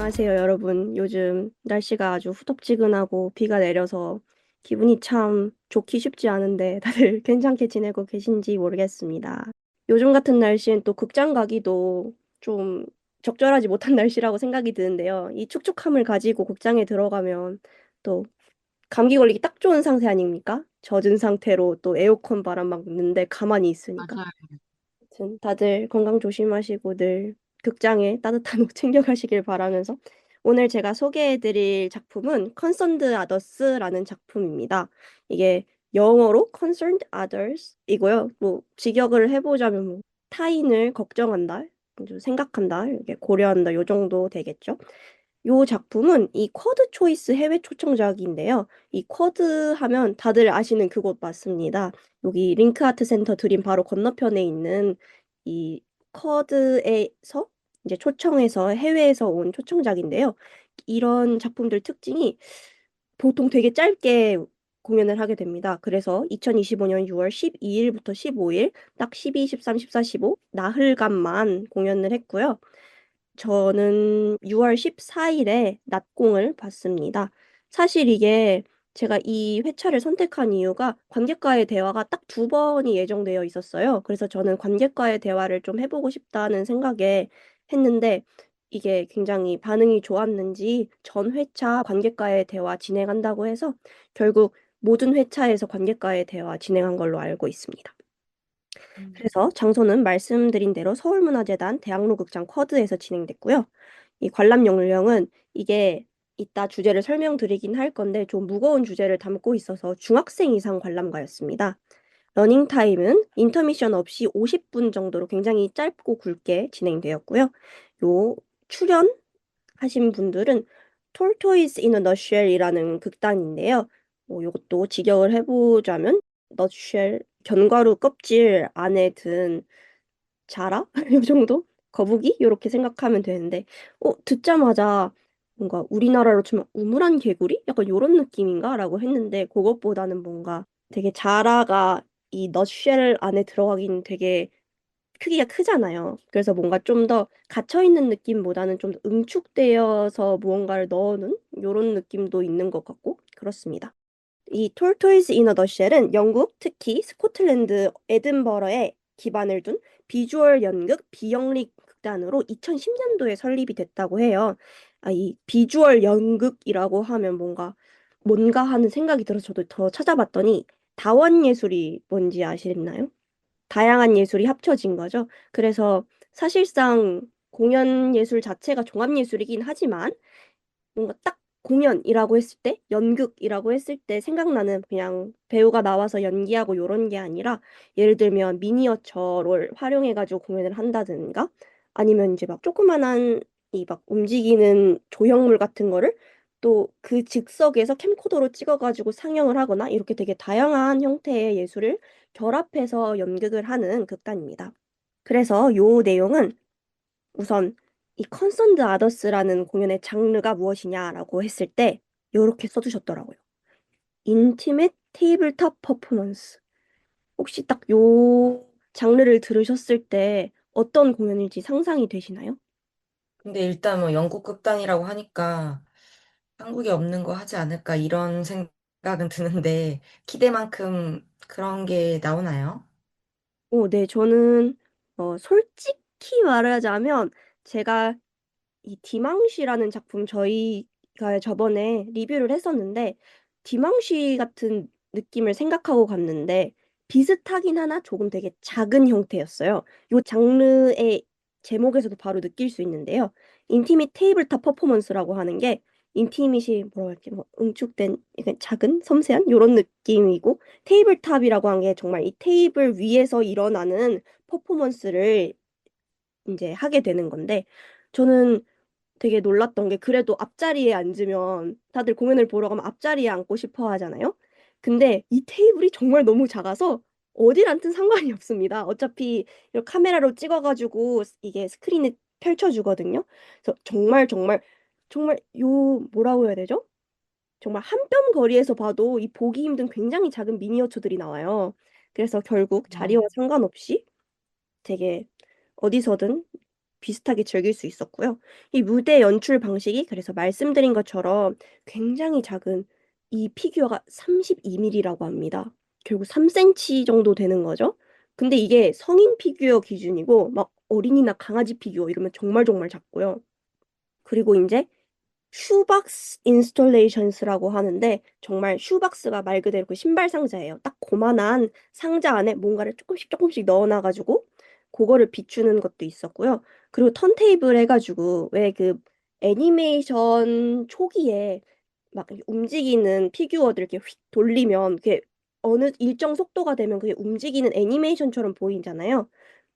안녕하세요, 여러분. 요즘 날씨가 아주 후덥지근하고 비가 내려서 기분이 참 좋기 쉽지 않은데 다들 괜찮게 지내고 계신지 모르겠습니다. 요즘 같은 날씨엔 또 극장 가기도 좀 적절하지 못한 날씨라고 생각이 드는데요. 이 축축함을 가지고 극장에 들어가면 또 감기 걸리기 딱 좋은 상태 아닙니까? 젖은 상태로 또 에어컨 바람 막 넣는데 가만히 있으니까. 맞아요. 아무튼 다들 건강 조심하시고 늘 극장에 따뜻한 옷 챙겨가시길 바라면서 오늘 제가 소개해드릴 작품은 Concerned Others라는 작품입니다. 이게 영어로 Concerned Others이고요. 뭐 직역을 해보자면 뭐 타인을 걱정한다, 좀 생각한다, 이렇게 고려한다, 요 정도 되겠죠. 요 작품은 이 쿼드 초이스 해외 초청작인데요. 이 쿼드 하면 다들 아시는 그곳 맞습니다. 여기 링크 아트 센터 드림 바로 건너편에 있는 이 쿼드에서 이제 초청해서 해외에서 온 초청작인데요. 이런 작품들 특징이 보통 되게 짧게 공연을 하게 됩니다. 그래서 2025년 6월 12일부터 15일 딱 12, 13, 14, 15 나흘간만 공연을 했고요. 저는 6월 14일에 낮공을 봤습니다. 사실 이게 제가 이 회차를 선택한 이유가 관객과의 대화가 딱 두 번이 예정되어 있었어요. 그래서 저는 관객과의 대화를 좀 해보고 싶다는 생각에 했는데 이게 굉장히 반응이 좋았는지 전 회차 관객과의 대화 진행한다고 해서 결국 모든 회차에서 관객과의 대화 진행한 걸로 알고 있습니다. 음. 그래서 장소는 말씀드린 대로 서울문화재단 대학로극장 쿼드에서 진행됐고요. 이 관람 연령은 이게 이따 주제를 설명드리긴 할 건데 좀 무거운 주제를 담고 있어서 중학생 이상 관람가였습니다. 러닝 타임은 인터미션 없이 50분 정도로 굉장히 짧고 굵게 진행되었고요. 요 출연하신 분들은 Tortoise in a Nutshell이라는 극단인데요. 뭐 이것도 직역을 해보자면 nutshell 견과류 껍질 안에 든 자라? 요 정도? 거북이? 이렇게 생각하면 되는데, 듣자마자 뭔가 우리나라로 치면 우물안 개구리? 약간 요런 느낌인가? 라고 했는데, 그것보다는 뭔가 되게 자라가 이 넛쉘 안에 들어가긴 되게 크기가 크잖아요. 그래서 뭔가 좀 더 갇혀있는 느낌보다는 좀 더 응축되어서 무언가를 넣어놓은 요런 느낌도 있는 것 같고, 그렇습니다. 이 톨토이즈 이너 넛쉘은 영국, 특히 스코틀랜드 에든버러에 기반을 둔 비주얼 연극 비영리 극단으로 2010년도에 설립이 됐다고 해요. 이 비주얼 연극이라고 하면 뭔가 하는 생각이 들어서 저도 더 찾아봤더니 다원 예술이 뭔지 아시나요? 다양한 예술이 합쳐진 거죠. 그래서 사실상 공연 예술 자체가 종합 예술이긴 하지만 뭔가 딱 공연이라고 했을 때, 연극이라고 했을 때 생각나는 그냥 배우가 나와서 연기하고 요런 게 아니라 예를 들면 미니어처를 활용해가지고 공연을 한다든가 아니면 이제 막 조그만한 이 막 움직이는 조형물 같은 거를 또 그 즉석에서 캠코더로 찍어가지고 상영을 하거나 이렇게 되게 다양한 형태의 예술을 결합해서 연극을 하는 극단입니다. 그래서 요 내용은 우선 이 컨선드 아더스라는 공연의 장르가 무엇이냐라고 했을 때 이렇게 써주셨더라고요. 인티메트 테이블탑 퍼포먼스. 혹시 딱 요 장르를 들으셨을 때 어떤 공연일지 상상이 되시나요? 근데 일단 뭐 영국 극단이라고 하니까 한국에 없는 거 하지 않을까 이런 생각은 드는데 기대만큼 그런 게 나오나요? 네, 저는 솔직히 말하자면 제가 이 디망시라는 작품 저희가 저번에 리뷰를 했었는데 디망시 같은 느낌을 생각하고 갔는데 비슷하긴 하나 조금 되게 작은 형태였어요. 요 장르의 제목에서도 바로 느낄 수 있는데요. 인티밋 테이블탑 퍼포먼스라고 하는 게 인티밋이 뭐라고 할게 뭐 응축된 약간 작은 섬세한 요런 느낌이고 테이블탑이라고 한 게 정말 이 테이블 위에서 일어나는 퍼포먼스를 이제 하게 되는 건데 저는 되게 놀랐던 게 그래도 앞자리에 앉으면 다들 공연을 보러 가면 앞자리에 앉고 싶어 하잖아요. 근데 이 테이블이 정말 너무 작아서 어딜 앉든 상관이 없습니다. 어차피 이렇게 카메라로 찍어가지고 이게 스크린에 펼쳐주거든요. 그래서 정말 정말 정말 요 뭐라고 해야 되죠? 정말 한 뼘 거리에서 봐도 이 보기 힘든 굉장히 작은 미니어처들이 나와요. 그래서 결국 자리와 음. 상관없이 되게 어디서든 비슷하게 즐길 수 있었고요. 이 무대 연출 방식이 그래서 말씀드린 것처럼 굉장히 작은 이 피규어가 32mm라고 합니다. 결국 3cm 정도 되는 거죠. 근데 이게 성인 피규어 기준이고 막 어린이나 강아지 피규어 이러면 정말 정말 작고요. 그리고 이제 슈박스 인스톨레이션스라고 하는데 정말 슈박스가 말 그대로 그 신발 상자예요. 딱 고만한 상자 안에 뭔가를 조금씩 조금씩 넣어놔가지고 그거를 비추는 것도 있었고요. 그리고 턴테이블 해가지고 왜 그 애니메이션 초기에 막 이렇게 움직이는 피규어들 이렇게 휙 돌리면 그게 어느 일정 속도가 되면 그게 움직이는 애니메이션처럼 보이잖아요.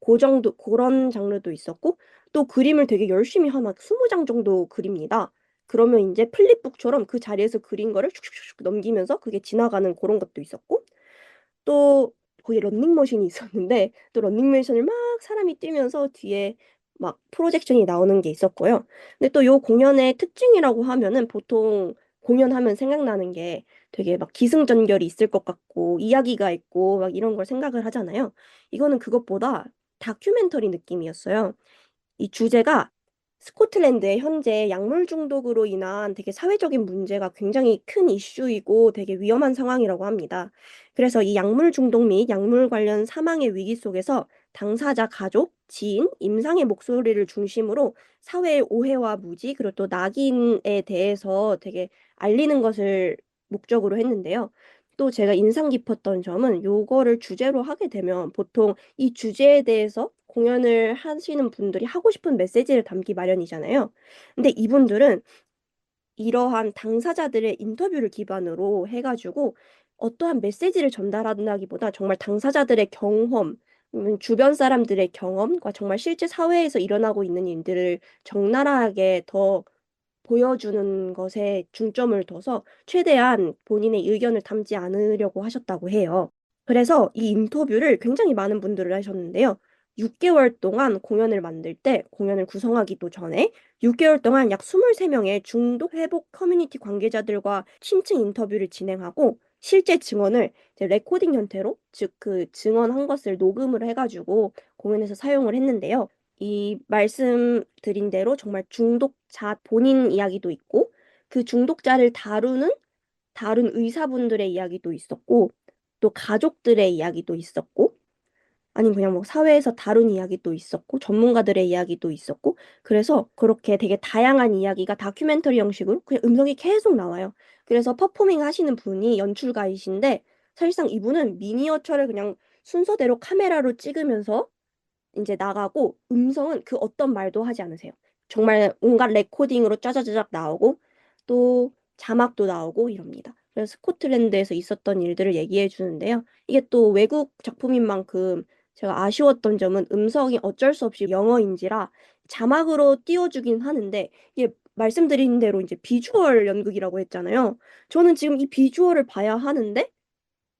그 정도 그런 장르도 있었고 또 그림을 되게 열심히 한 막 20장 정도 그립니다. 그러면 이제 플립북처럼 그 자리에서 그린 거를 슉슉슉 넘기면서 그게 지나가는 그런 것도 있었고 또 거기 런닝머신이 있었는데 또 런닝머신을 막 사람이 뛰면서 뒤에 막 프로젝션이 나오는 게 있었고요. 근데 또 요 공연의 특징이라고 하면은 보통 공연하면 생각나는 게 되게 막 기승전결이 있을 것 같고 이야기가 있고 막 이런 걸 생각을 하잖아요. 이거는 그것보다 다큐멘터리 느낌이었어요. 이 주제가 스코틀랜드의 현재 약물 중독으로 인한 되게 사회적인 문제가 굉장히 큰 이슈이고 되게 위험한 상황이라고 합니다. 그래서 이 약물 중독 및 약물 관련 사망의 위기 속에서 당사자 가족, 지인, 임상의 목소리를 중심으로 사회의 오해와 무지, 그리고 또 낙인에 대해서 되게 알리는 것을 목적으로 했는데요. 또 제가 인상 깊었던 점은 요거를 주제로 하게 되면 보통 이 주제에 대해서 공연을 하시는 분들이 하고 싶은 메시지를 담기 마련이잖아요. 근데 이분들은 이러한 당사자들의 인터뷰를 기반으로 해가지고 어떠한 메시지를 전달한다기보다 정말 당사자들의 경험, 주변 사람들의 경험과 정말 실제 사회에서 일어나고 있는 일들을 적나라하게 더 보여주는 것에 중점을 둬서 최대한 본인의 의견을 담지 않으려고 하셨다고 해요. 그래서 이 인터뷰를 굉장히 많은 분들을 하셨는데요. 6개월 동안 공연을 만들 때, 공연을 구성하기도 전에 6개월 동안 약 23명의 중독 회복 커뮤니티 관계자들과 심층 인터뷰를 진행하고 실제 증언을 이제 레코딩 형태로, 즉 그 증언한 것을 녹음을 해가지고 공연에서 사용을 했는데요. 이 말씀드린 대로 정말 중독자 본인 이야기도 있고 그 중독자를 다른 의사분들의 이야기도 있었고 또 가족들의 이야기도 있었고 아니면 그냥 뭐 사회에서 다룬 이야기도 있었고 전문가들의 이야기도 있었고 그래서 그렇게 되게 다양한 이야기가 다큐멘터리 형식으로 그냥 음성이 계속 나와요. 그래서 퍼포밍 하시는 분이 연출가이신데 사실상 이분은 미니어처를 그냥 순서대로 카메라로 찍으면서 이제 나가고 음성은 그 어떤 말도 하지 않으세요. 정말 온갖 레코딩으로 짜자자작 나오고 또 자막도 나오고 이럽니다. 그래서 스코틀랜드에서 있었던 일들을 얘기해 주는데요. 이게 또 외국 작품인 만큼 제가 아쉬웠던 점은 음성이 어쩔 수 없이 영어인지라 자막으로 띄워주긴 하는데 이게 말씀드린 대로 이제 비주얼 연극이라고 했잖아요. 저는 지금 이 비주얼을 봐야 하는데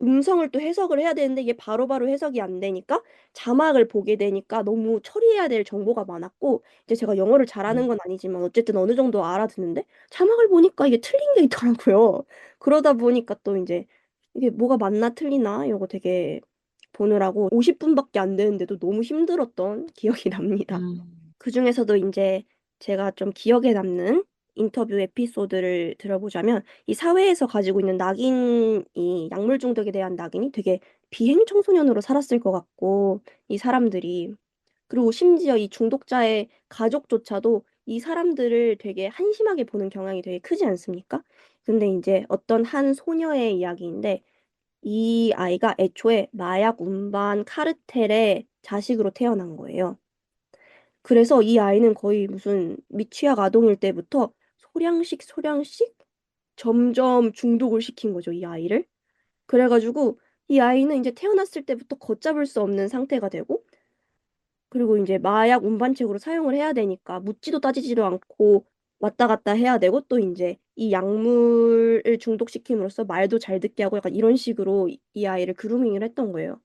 음성을 또 해석을 해야 되는데 이게 바로바로 해석이 안 되니까 자막을 보게 되니까 너무 처리해야 될 정보가 많았고 이제 제가 영어를 잘하는 건 아니지만 어쨌든 어느 정도 알아듣는데 자막을 보니까 이게 틀린 게 있더라고요. 그러다 보니까 또 이제 이게 뭐가 맞나 틀리나 이거 되게 보느라고 50분밖에 안 되는데도 너무 힘들었던 기억이 납니다. 음. 그중에서도 이제 제가 좀 기억에 남는 인터뷰 에피소드를 들어보자면 이 사회에서 가지고 있는 낙인이 약물 중독에 대한 낙인이 되게 비행 청소년으로 살았을 것 같고 이 사람들이 그리고 심지어 이 중독자의 가족조차도 이 사람들을 되게 한심하게 보는 경향이 되게 크지 않습니까? 근데 이제 어떤 한 소녀의 이야기인데 이 아이가 애초에 마약 운반 카르텔의 자식으로 태어난 거예요. 그래서 이 아이는 거의 무슨 미취학 아동일 때부터 소량씩 점점 중독을 시킨 거죠, 이 아이를. 그래가지고 이 아이는 이제 태어났을 때부터 걷잡을 수 없는 상태가 되고, 그리고 이제 마약 운반책으로 사용을 해야 되니까 묻지도 따지지도 않고 왔다 갔다 해야 되고, 또 이제 이 약물을 중독시킴으로써 말도 잘 듣게 하고 약간 이런 식으로 이 아이를 그루밍을 했던 거예요.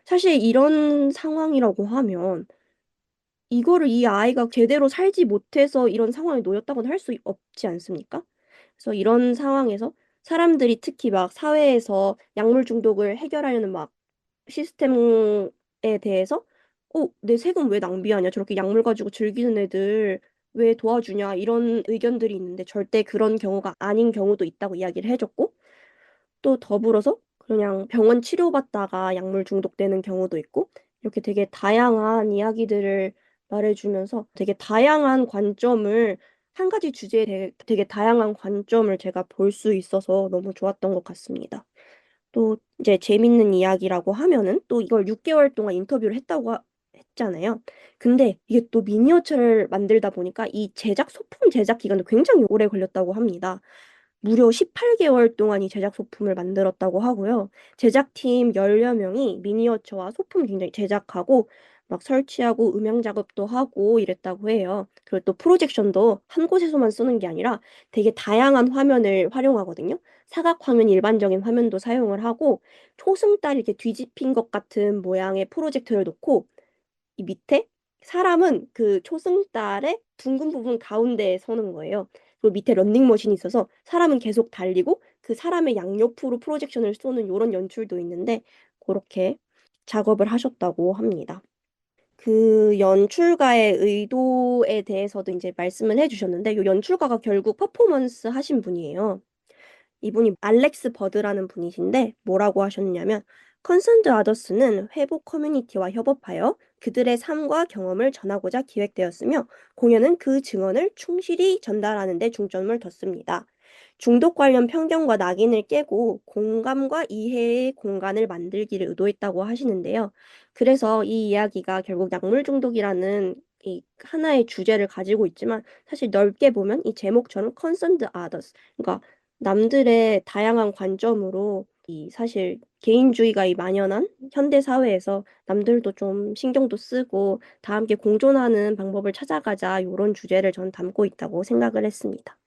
사실 이런 상황이라고 하면 이거를 이 아이가 제대로 살지 못해서 이런 상황에 놓였다고는 할 수 없지 않습니까? 그래서 이런 상황에서 사람들이 특히 막 사회에서 약물 중독을 해결하려는 막 시스템에 대해서 내 세금 왜 낭비하냐? 저렇게 약물 가지고 즐기는 애들 왜 도와주냐? 이런 의견들이 있는데 절대 그런 경우가 아닌 경우도 있다고 이야기를 해줬고, 또 더불어서 그냥 병원 치료받다가 약물 중독되는 경우도 있고, 이렇게 되게 다양한 이야기들을 말해주면서 되게 다양한 관점을, 한 가지 주제에 되게 다양한 관점을 제가 볼 수 있어서 너무 좋았던 것 같습니다. 또 이제 재밌는 이야기라고 하면은 또 이걸 6개월 동안 인터뷰를 했잖아요. 근데 이게 또 미니어처를 만들다 보니까 이 소품 제작 기간도 굉장히 오래 걸렸다고 합니다. 무려 18개월 동안 이 제작 소품을 만들었다고 하고요. 제작팀 10여 명이 미니어처와 소품 굉장히 제작하고 막 설치하고 음향 작업도 하고 이랬다고 해요. 그리고 또 프로젝션도 한 곳에서만 쓰는 게 아니라 되게 다양한 화면을 활용하거든요. 사각 화면, 일반적인 화면도 사용을 하고 초승달 이렇게 뒤집힌 것 같은 모양의 프로젝터를 놓고 이 밑에 사람은 그 초승달의 둥근 부분 가운데에 서는 거예요. 그리고 밑에 런닝머신이 있어서 사람은 계속 달리고 그 사람의 양옆으로 프로젝션을 쏘는 이런 연출도 있는데 그렇게 작업을 하셨다고 합니다. 그 연출가의 의도에 대해서도 이제 말씀을 해주셨는데 이 연출가가 결국 퍼포먼스 하신 분이에요. 이분이 알렉스 버드라는 분이신데 뭐라고 하셨냐면 컨선드 아더스는 회복 커뮤니티와 협업하여 그들의 삶과 경험을 전하고자 기획되었으며 공연은 그 증언을 충실히 전달하는 데 중점을 뒀습니다. 중독 관련 편견과 낙인을 깨고 공감과 이해의 공간을 만들기를 의도했다고 하시는데요. 그래서 이 이야기가 결국 약물 중독이라는 이 하나의 주제를 가지고 있지만 사실 넓게 보면 이 제목처럼 concerned others, 그러니까 남들의 다양한 관점으로 이 사실 개인주의가 이 만연한 현대 사회에서 남들도 좀 신경도 쓰고 다 함께 공존하는 방법을 찾아가자 이런 주제를 전 담고 있다고 생각을 했습니다.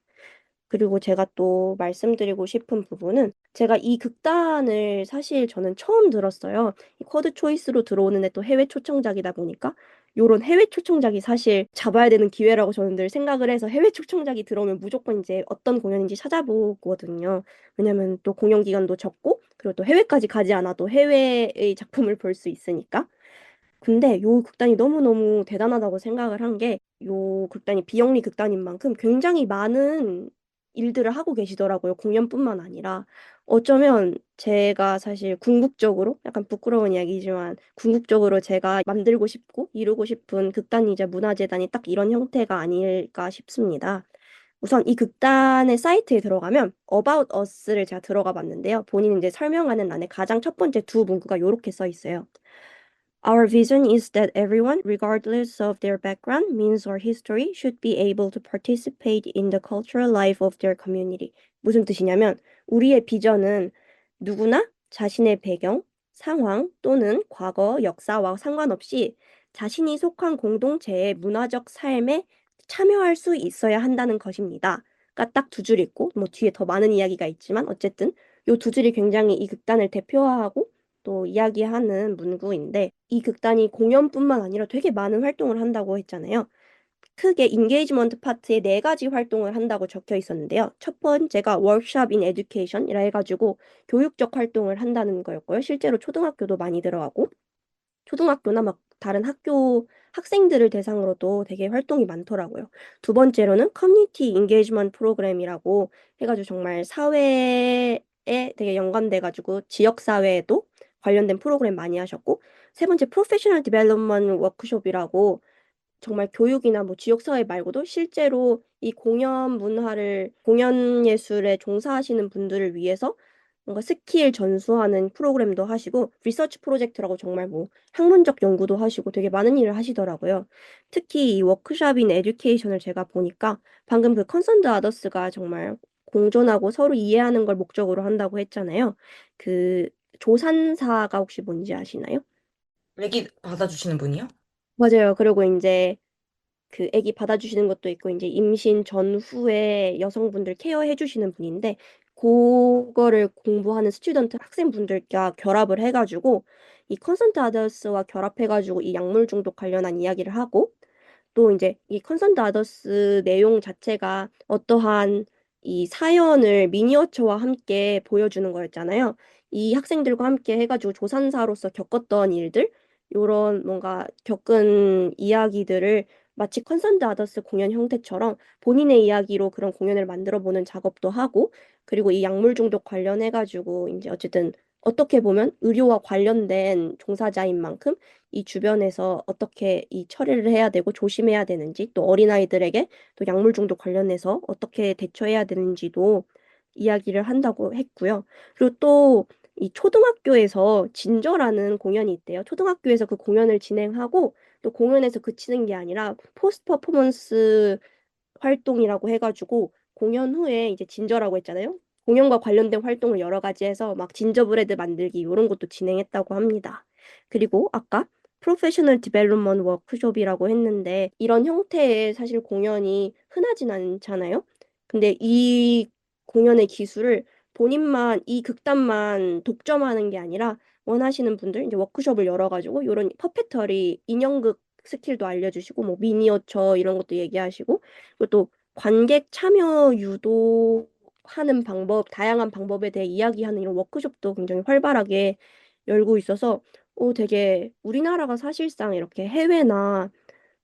그리고 제가 또 말씀드리고 싶은 부분은 제가 이 극단을 사실 저는 처음 들었어요. 이 쿼드 초이스로 들어오는데 또 해외 초청작이다 보니까 요런 해외 초청작이 사실 잡아야 되는 기회라고 저는 늘 생각을 해서 해외 초청작이 들어오면 무조건 이제 어떤 공연인지 찾아보거든요. 왜냐면 또 공연 기간도 적고 그리고 또 해외까지 가지 않아도 해외의 작품을 볼 수 있으니까. 근데 요 극단이 너무너무 대단하다고 생각을 한 게, 요 극단이 비영리 극단인 만큼 굉장히 많은 일들을 하고 계시더라고요. 공연뿐만 아니라. 어쩌면 제가 사실 궁극적으로, 약간 부끄러운 이야기지만, 궁극적으로 제가 만들고 싶고 이루고 싶은 극단이자 문화재단이 딱 이런 형태가 아닐까 싶습니다. 우선 이 극단의 사이트에 들어가면 About Us를 제가 들어가 봤는데요. 본인이 이제 설명하는 란에 가장 첫 번째 두 문구가 이렇게 써 있어요. Our vision is that everyone, regardless of their background, means or history, should be able to participate in the cultural life of their community. 무슨 뜻이냐면, 우리의 비전은 누구나 자신의 배경, 상황 또는 과거, 역사와 상관없이 자신이 속한 공동체의 문화적 삶에 참여할 수 있어야 한다는 것입니다. 그러니까 딱 두 줄 있고, 뭐 뒤에 더 많은 이야기가 있지만, 어쨌든 요 두 줄이 굉장히 이 극단을 대표하고 또 이야기하는 문구인데 이 극단이 공연뿐만 아니라 되게 많은 활동을 한다고 했잖아요. 크게 인게이지먼트 파트에 네 가지 활동을 한다고 적혀 있었는데요. 첫 번째가 워크숍 인 에듀케이션이라 해가지고 교육적 활동을 한다는 거였고요. 실제로 초등학교도 많이 들어가고 초등학교나 막 다른 학교 학생들을 대상으로도 되게 활동이 많더라고요. 두 번째로는 커뮤니티 인게이지먼트 프로그램이라고 해가지고 정말 사회에 되게 연관돼가지고 지역 사회에도 관련된 프로그램 많이 하셨고 세 번째 프로페셔널 디벨롭먼트 워크숍이라고 정말 교육이나 뭐 지역사회 말고도 실제로 이 공연 예술에 종사하시는 분들을 위해서 뭔가 스킬 전수하는 프로그램도 하시고, 리서치 프로젝트라고 정말 뭐 학문적 연구도 하시고 되게 많은 일을 하시더라고요. 특히 이 워크숍인 에듀케이션을 제가 보니까 방금 그 컨선드 아더스가 정말 공존하고 서로 이해하는 걸 목적으로 한다고 했잖아요. 그 조산사가 혹시 뭔지 아시나요? 얘기 받아주시는 분이요? 맞아요. 그리고 이제 그 아기 받아주시는 것도 있고 이제 임신 전후에 여성분들 케어해 주시는 분인데 그거를 공부하는 스튜던트 학생분들과 결합을 해가지고 이 컨선트 아더스와 결합해가지고 이 약물 중독 관련한 이야기를 하고 또 이제 이 컨선트 아더스 내용 자체가 어떠한 이 사연을 미니어처와 함께 보여주는 거였잖아요. 이 학생들과 함께 해가지고 조산사로서 겪었던 일들 요런 뭔가 겪은 이야기들을 마치 컨선드 아더스 공연 형태처럼 본인의 이야기로 그런 공연을 만들어 보는 작업도 하고, 그리고 이 약물 중독 관련해가지고 이제 어쨌든 어떻게 보면 의료와 관련된 종사자인 만큼 이 주변에서 어떻게 이 처리를 해야 되고 조심해야 되는지, 또 어린아이들에게 또 약물 중독 관련해서 어떻게 대처해야 되는지도 이야기를 한다고 했고요. 그리고 또 이 초등학교에서 진저라는 공연이 있대요. 초등학교에서 그 공연을 진행하고 또 공연에서 그치는 게 아니라 포스트 퍼포먼스 활동이라고 해가지고 공연 후에 이제 진저라고 했잖아요. 공연과 관련된 활동을 여러 가지 해서 막 진저브레드 만들기 이런 것도 진행했다고 합니다. 그리고 아까 프로페셔널 디벨롭먼트 워크숍이라고 했는데 이런 형태의 사실 공연이 흔하진 않잖아요. 근데 이 공연의 기술을 본인만 이 극단만 독점하는 게 아니라 원하시는 분들 이제 워크숍을 열어가지고 이런 퍼페터리 인형극 스킬도 알려주시고 뭐 미니어처 이런 것도 얘기하시고 그리고 또 관객 참여 유도하는 방법, 다양한 방법에 대해 이야기하는 이런 워크숍도 굉장히 활발하게 열고 있어서 되게 우리나라가 사실상 이렇게 해외나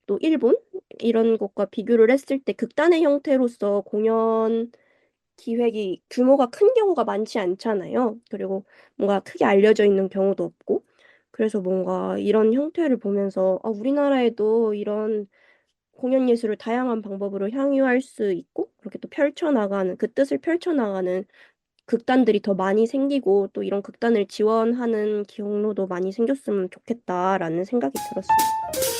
또 일본 이런 곳과 비교를 했을 때 극단의 형태로서 공연 기획이 규모가 큰 경우가 많지 않잖아요. 그리고 뭔가 크게 알려져 있는 경우도 없고. 그래서 뭔가 이런 형태를 보면서 우리나라에도 이런 공연 예술을 다양한 방법으로 향유할 수 있고 그렇게 또 펼쳐나가는 그 뜻을 펼쳐나가는 극단들이 더 많이 생기고 또 이런 극단을 지원하는 경로도 많이 생겼으면 좋겠다라는 생각이 들었습니다.